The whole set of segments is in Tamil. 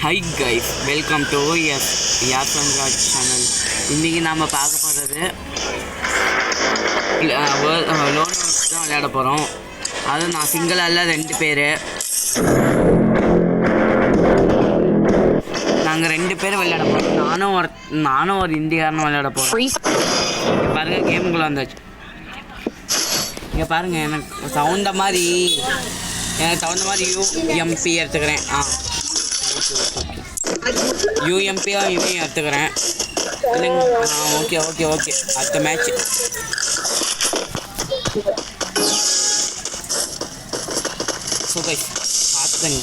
Hi guys, welcome to Yasan Raj channel. இன்னைக்கு நாம பார்க்க போறது லோன் தான் விளையாட போறோம். அது நான் சிங்கிள் அல்ல ரெண்டு பேர். நாங்க ரெண்டு பேர் விளையாட போறோம். நானும் ஒரு இந்தியக்காரனும் விளையாட போறோம். பாருங்க கேமுக்குள்ள வந்தாச்சு. இங்க பாருங்க எனக்கு தகுந்த மாதிரி UMP எடுத்துக்கிறேன். யூஎம்பியாக இதையும் எடுத்துக்கிறேன். ஓகே ஓகே ஓகே அடுத்த மேட்ச். ஸோ கைஸ் பார்த்துங்க.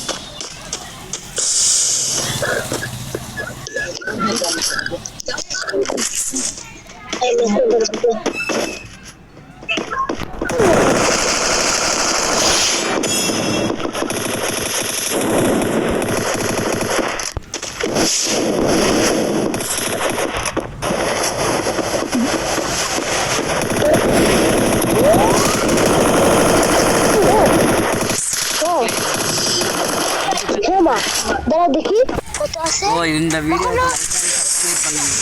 देखिए पचास ओ இந்த வீடியோ சப்ஸ்கிரைப் பண்ணுங்க.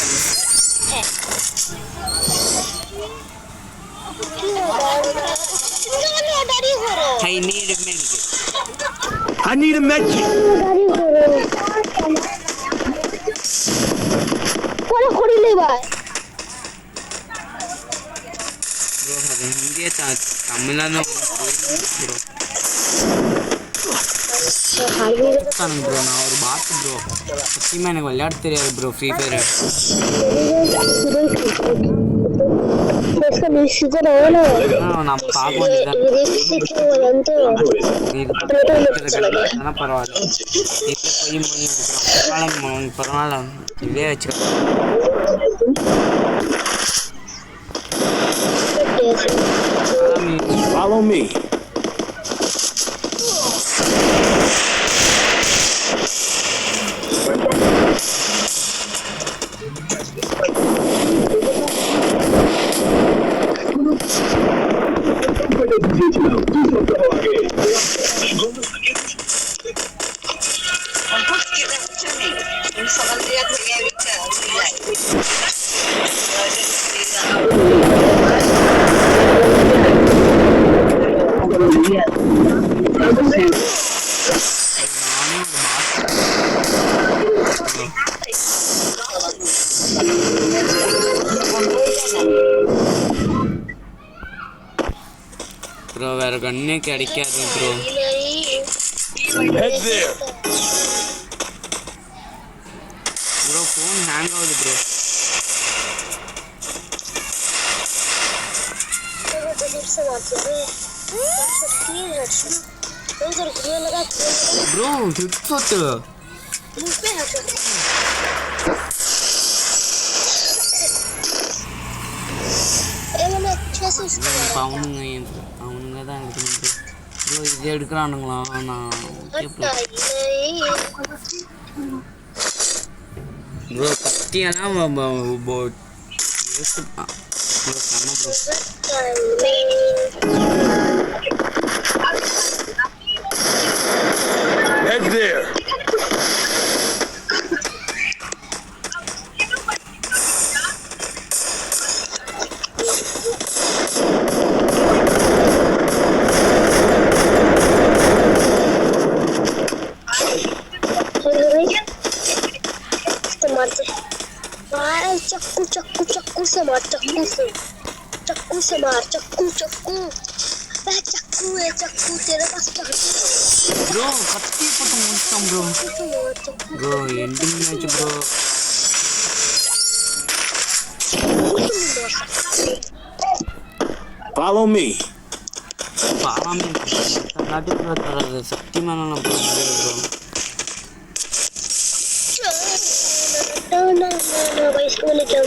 I need a medkit. कोण खोडले बाय bro அது ஹிந்தியே தமிழ்ல bro ப்ரோ நான் ஒரு பாட்டு ப்ரோ சத்தியமாக எனக்கு விளையாட தெரியாது ப்ரோ ஃப்ரீ ஃபயர். நான் பார்க்க வேண்டியதான் பரவாயில்ல. இது போய் பரவாயில்ல இதே வச்சுக்கலாம். Follow me. ப்ரோ வேற கண்ணே கிடைக்காது ப்ரோ. ப்ரோ ஃபோன் ஹேங் ஆகுது ப்ரோ. ப்ரோ ஹெட்செட் அவனுங்க தான் எடுக்கணும் ப்ரோ. இது எடுக்கிறானுங்களா? நான் ப்ரோ கத்தியெல்லாம் Head there. चक्कू से मार चक्कू तेरे पास ப்ரோ கத்தி போட்டு முடிச்சிட்டோம் bro. Ending match bro. Follow me. Bro தராது சத்தியமான ப்ரோ. भाई इसको ले जाओ.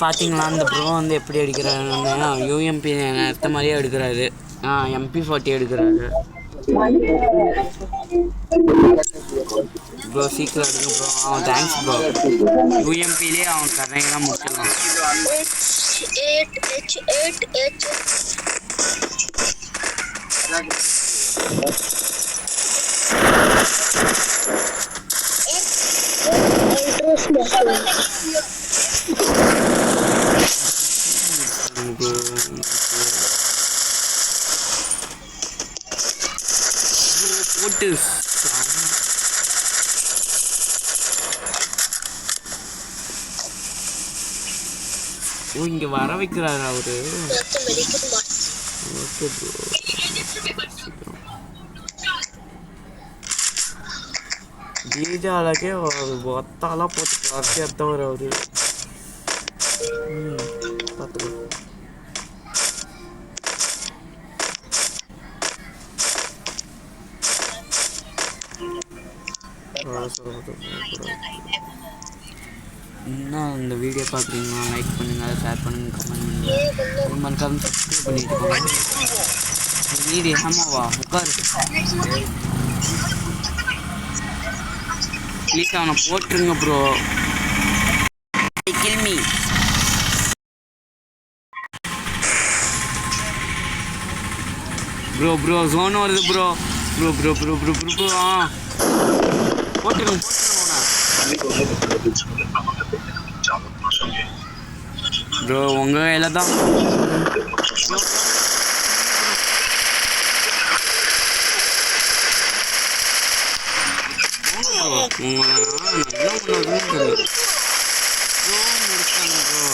பார்த்தீங்களா அந்த ப்ரோ வந்து எப்படி எடுக்கிறாருன்னு? யூஎம்பி எடுத்த மாதிரியே எடுக்கிறாரு. MP40 எடுக்கிறாரு. ப்ரோ சீக்கிரம் எடுங்க ப்ரோ. அவன் தேங்க்ஸ் ப்ரோ. யூஎம்பிலே அவன் கதையெல்லாம் முடிச்சிடலாம். போட்டு ஓ இங்க வர வைக்கிறாரு அவரு. Okay bro. பீஜாலக்கே ஒத்தாலாம் போட்டு கடைசி எடுத்தவர் அவரு. பார்த்துக்கோ. இன்னும் இந்த வீடியோ பார்க்குறீங்களா? லைக் பண்ணுங்கள், ஷேர் பண்ணுங்கள், கமெண்ட் பண்ணுங்கள், மறக்காம சப்ஸ்கிரைப் பண்ணிட்டு போங்க. நீடி ஆமாவா உட்காரு ப்ளீஸ். அவனை போட்டுருங்க bro. Hilmi bro. Bro zone வருது bro. Bro bro bro bro bro bro போட்டுருங்க ப்ரோ. உங்கள் கையில் தான் என்ன பண்ணுறதுன்னு தெரியல ப்ரோ. முடிச்சாங்க ப்ரோ.